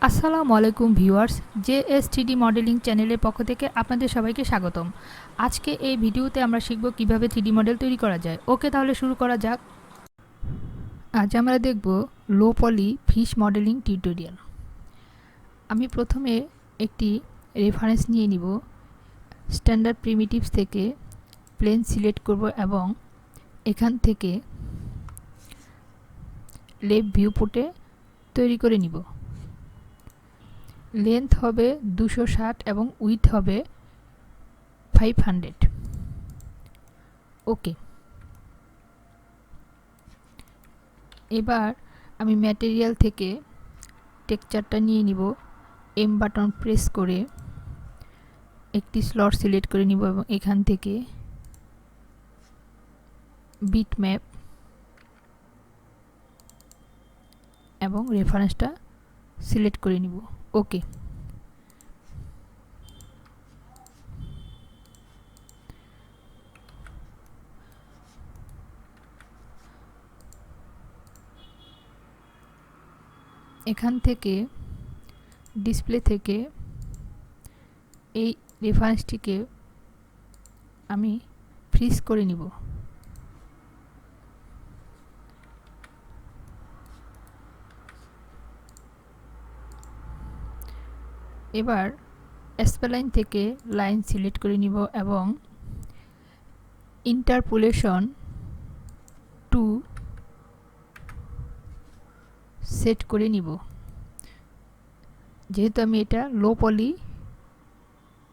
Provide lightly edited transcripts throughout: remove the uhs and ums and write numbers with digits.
আসসালামু আলাইকুম viewers, জেএসটিডি modelling চ্যানেলের পক্ষ থেকে আপনাদের সবাইকে স্বাগতম। আজকে এই ভিডিওতে আমরা শিখব কিভাবে 3D মডেল তৈরি করা যায়। ওকে, তাহলে শুরু করা যাক। আজ আমরা দেখব লো পলি ফিশ মডেলিং টিউটোরিয়াল। আমি প্রথমে একটি রেফারেন্স নিয়ে নিব। স্ট্যান্ডার্ড প্রিমিটিভস থেকে প্লেন সিলেক্ট করব এবং এখান থেকে লেফট ভিউপোর্টে তৈরি করে নিব। লেন্থ হবে 260 এবং উইথ হবে 500। ওকে, এবার আমি ম্যাটেরিয়াল থেকে টেক্সচারটা নিয়ে নিব। এম বাটন প্রেস করে একটি স্লট সিলেক্ট করে নিব এবং এখান থেকে বিট ম্যাপ এবং রেফারেন্সটা সিলেক্ট করে নিব। ওকে, এখান থেকে ডিসপ্লে থেকে এই রেফারেন্সটিকে আমি ফ্রিজ করে নিব। এবার স্প্লাইন থেকে লাইন সিলেক্ট করে নিব এবং ইন্টারপোলেশন টু সেট করে নিব। যেহেতু আমি এটা লো পলি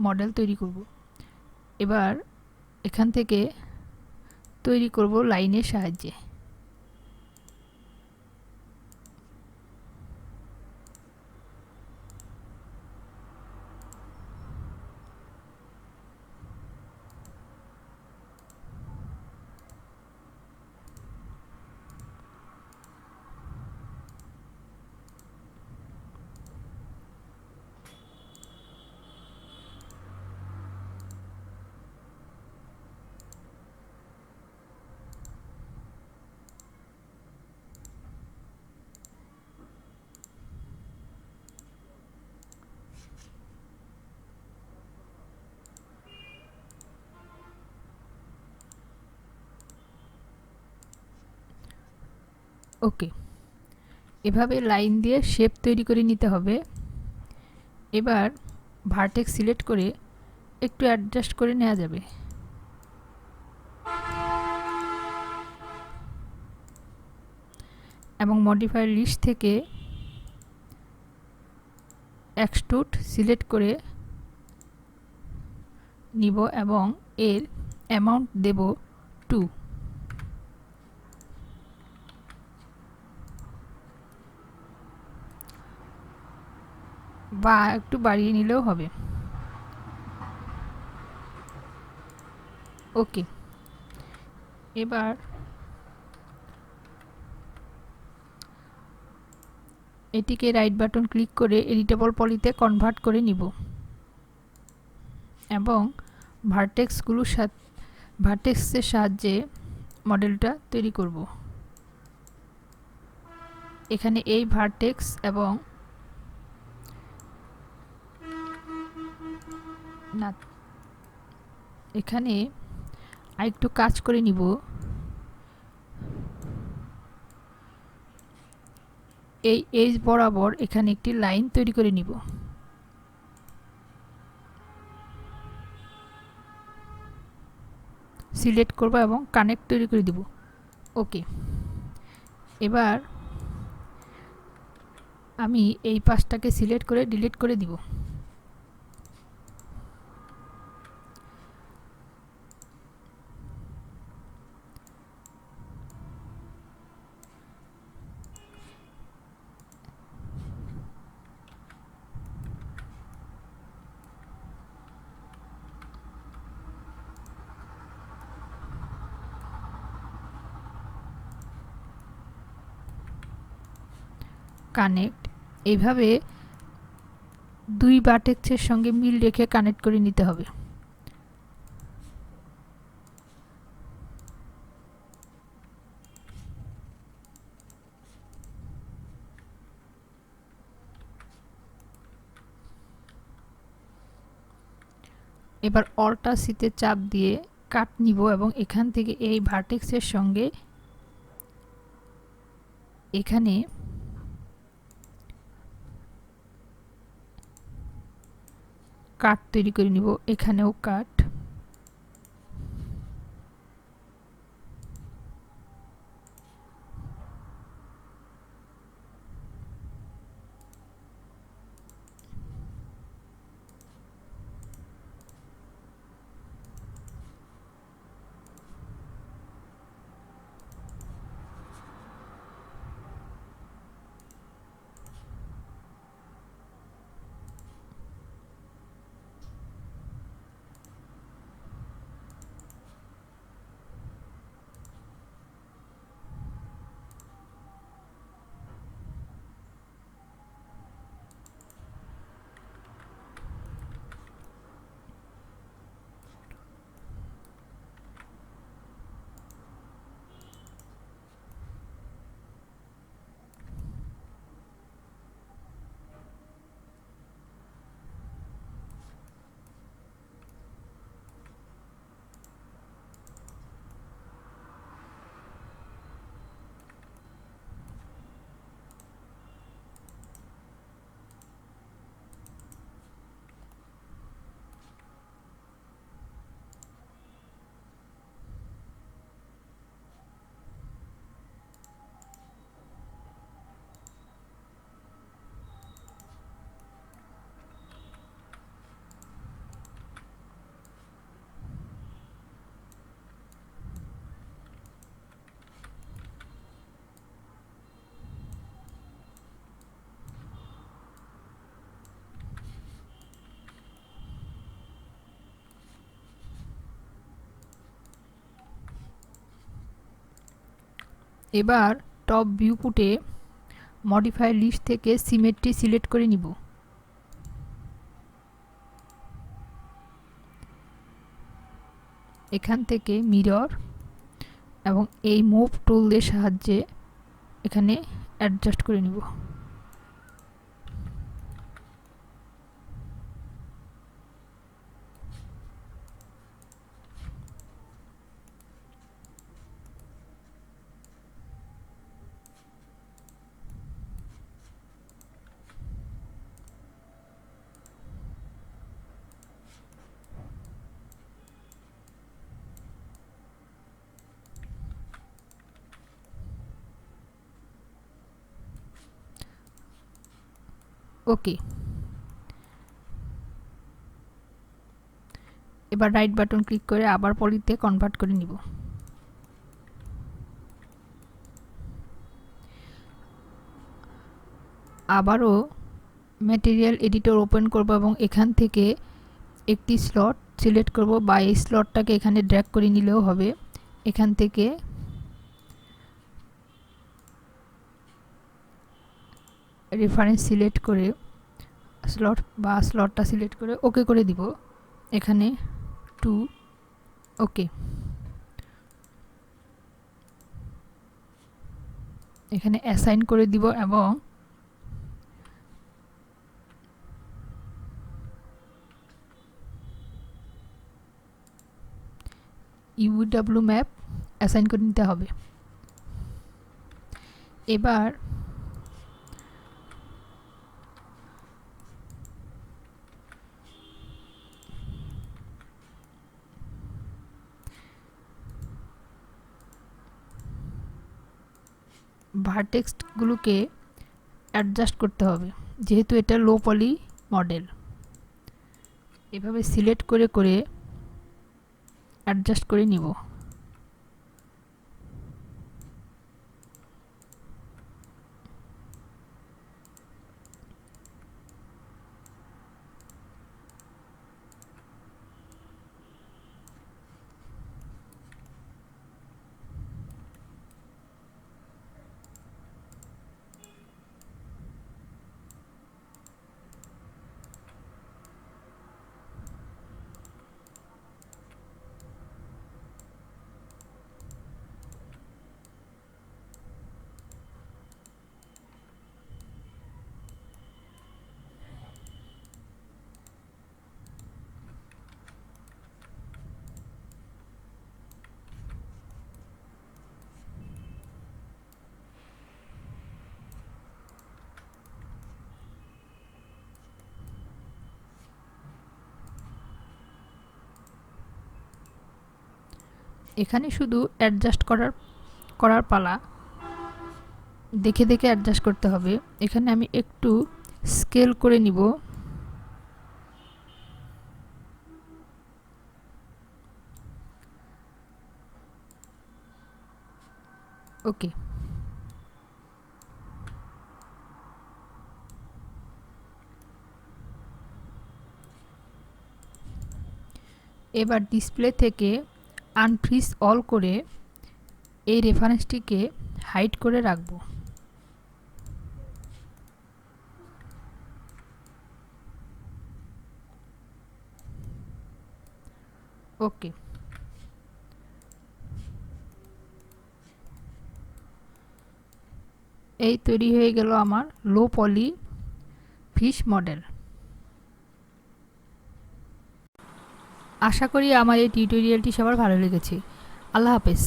মডেল তৈরি করব, এবার এখান থেকে তৈরি করব লাইনের সাহায্যে। ওকে, এভাবে লাইন দিয়ে শেপ তৈরি করে নিতে হবে। এবার ভার্টেক্স সিলেক্ট করে একটু অ্যাডজাস্ট করে নেওয়া যাবে এবং মডিফায়ার লিস্ট থেকে এক্সট্রুড সিলেক্ট করে নিব এবং এর অ্যামাউন্ট দেব 2। বা একটু বাড়িয়ে নিলেও হবে। ওকে, এবার এটিকে রাইট বাটন ক্লিক করে এডিটেবল পলিতে কনভার্ট করে নিব এবং ভার্টেক্সের সাহায্যে মডেলটা তৈরি করব। এখানে এই ভার্টেক্স এবং না, এখানে আরেকটু কাজ করে নিব। এই এজ বরাবর এখানে একটি লাইন তৈরি করে নিব। সিলেক্ট করব এবং কানেক্ট তৈরি করে দিব। ওকে, এবার আমি এই পাশটাকে সিলেক্ট করে ডিলিট করে দিব। কানেক্ট, এইভাবে দুই ভার্টেক্সের সঙ্গে মিল রেখে কানেক্ট করে নিতে হবে। এবার অল্টার সিতে চাপ দিয়ে কাট নিব এবং এখান থেকে এই ভার্টেক্সের সঙ্গে এখানে কাট তৈরি করে নিব। এখানেও কাট। এবার টপ ভিউ পুটে মডিফাই লিস্ট থেকে সিমেট্রি সিলেক্ট করে নিব। এখান থেকে মিরর এবং এই মুভ টুলের সাহায্যে এখানে অ্যাডজাস্ট করে নিব। ওকে, এবার রাইট বাটন ক্লিক করে আবার পলিতে কনভার্ট করে নিব। আবারও ম্যাটেরিয়াল এডিটর ওপেন করব এবং এখান থেকে একটি স্লট সিলেক্ট করব বা এই স্লটটাকে এখানে ড্র্যাগ করে নিলেও হবে। এখান থেকে রেফারেন্স সিলেক্ট করে স্লটটা সিলেক্ট করে ওকে করে দিব। এখানে 2 ওকে, এখানে অ্যাসাইন করে দিব এবং ইউডব্লিউ ম্যাপ অ্যাসাইন করে নিতে হবে। এবার ভার্টেক্সগুলোকে অ্যাডজাস্ট করতে হবে, যেহেতু এটা লো পলি মডেল। এভাবে সিলেক্ট করে করে অ্যাডজাস্ট করে নিব। এখানে শুধু অ্যাডজাস্ট করার পালা, দেখে দেখে অ্যাডজাস্ট করতে হবে। এখানে আমি একটু স্কেল করে নিব। ওকে, এবার ডিসপ্লে থেকে আনফ্রিজ অল করে এই রেফারেন্সটিকে হাইড করে রাখব। ওকে, এই তৈরি হয়ে গেল আমার লো পলি ফিশ মডেল। আশা করি আমার এই টিউটোরিয়ালটি সবার ভালো লেগেছে। আল্লাহ হাফেজ।